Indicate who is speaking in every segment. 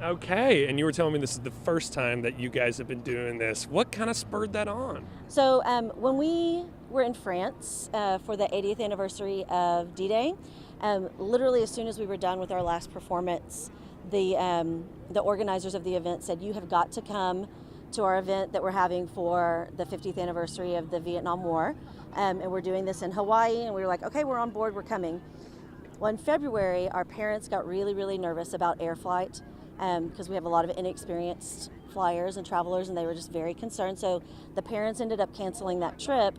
Speaker 1: Okay, and you were telling me this is the first time that you guys have been doing this. What kind of spurred that on?
Speaker 2: So when we were in France for the 80th anniversary of D-Day, literally as soon as we were done with our last performance, the organizers of the event said, "You have got to come to our event that we're having for the 50th anniversary of the Vietnam War, and we're doing this in Hawaii." And we were like, "Okay, we're on board, we're coming." Well, in February, our parents got really, really nervous about air flight because we have a lot of inexperienced flyers and travelers, and they were just very concerned. So the parents ended up canceling that trip,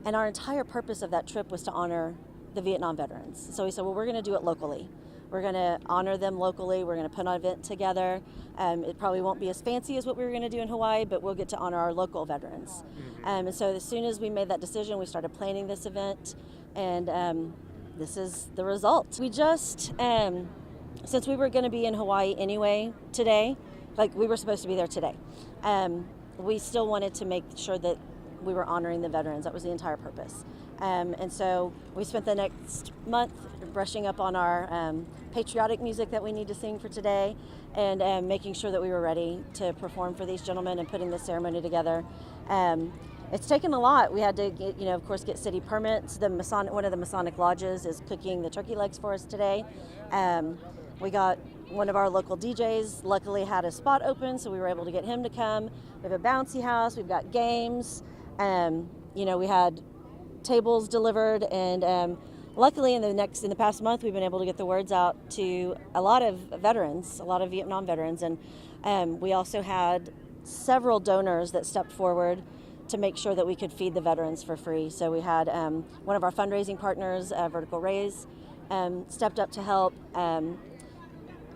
Speaker 2: and our entire purpose of that trip was to honor the Vietnam veterans. So we said, well, we're going to do it locally. We're going to honor them locally. We're going to put an event together. It probably won't be as fancy as what we were going to do in Hawaii, but we'll get to honor our local veterans. And so as soon as we made that decision, we started planning this event, and this is the result. We just, since we were going to be in Hawaii anyway today, like we were supposed to be there today, we still wanted to make sure that we were honoring the veterans. That was the entire purpose. And so we spent the next month brushing up on our patriotic music that we need to sing for today, and making sure that we were ready to perform for these gentlemen and putting this ceremony together. It's taken a lot. We had to, of course, get city permits. One of the Masonic lodges is cooking the turkey legs for us today. We got one of our local DJs, luckily had a spot open, so we were able to get him to come. We have a bouncy house, we've got games, we had tables delivered, and luckily in the past month, we've been able to get the words out to a lot of veterans, a lot of Vietnam veterans, and we also had several donors that stepped forward to make sure that we could feed the veterans for free. So we had one of our fundraising partners, Vertical Raise, stepped up to help.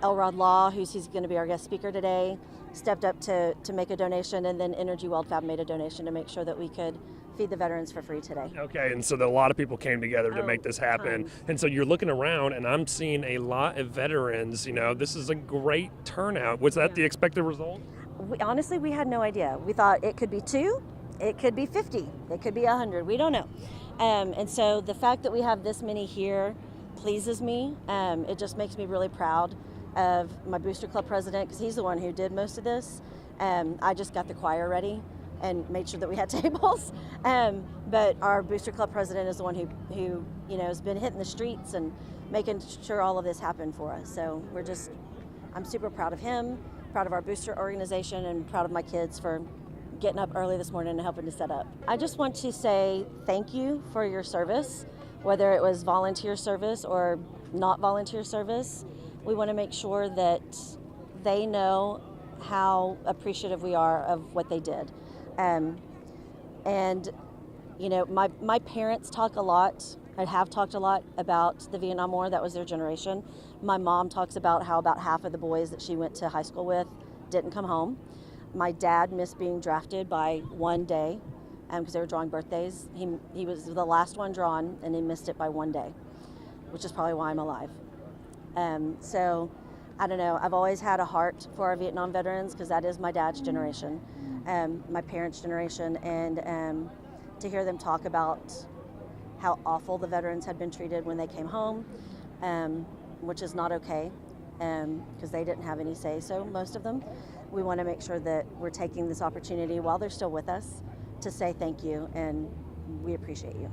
Speaker 2: Elrod Law, who's going to be our guest speaker today, stepped up to make a donation, and then Energy Fab made a donation to make sure that we could feed the veterans for free today.
Speaker 1: Okay, and so a lot of people came together to make this happen.
Speaker 2: Tons.
Speaker 1: And so you're looking around, and I'm seeing a lot of veterans. This is a great turnout. Was that the expected result?
Speaker 2: Honestly, we had no idea. We thought it could be 2, it could be 50, it could be 100. We don't know. And so the fact that we have this many here pleases me. It just makes me really proud of my Booster Club president, because he's the one who did most of this. I just got the choir ready and made sure that we had tables. But our Booster Club president is the one who has been hitting the streets and making sure all of this happened for us. So I'm super proud of him, proud of our booster organization, and proud of my kids for getting up early this morning and helping to set up. I just want to say thank you for your service, whether it was volunteer service or not volunteer service. We want to make sure that they know how appreciative we are of what they did. My parents talk a lot, and have talked a lot about the Vietnam War. That was their generation. My mom talks about how about half of the boys that she went to high school with didn't come home. My dad missed being drafted by one day because they were drawing birthdays. He was the last one drawn, and he missed it by one day, which is probably why I'm alive. So I don't know, I've always had a heart for our Vietnam veterans, because that is my dad's generation, my parents' generation, and to hear them talk about how awful the veterans had been treated when they came home, which is not okay, because they didn't have any say, so most of them. We want to make sure that we're taking this opportunity while they're still with us to say thank you, and we appreciate you.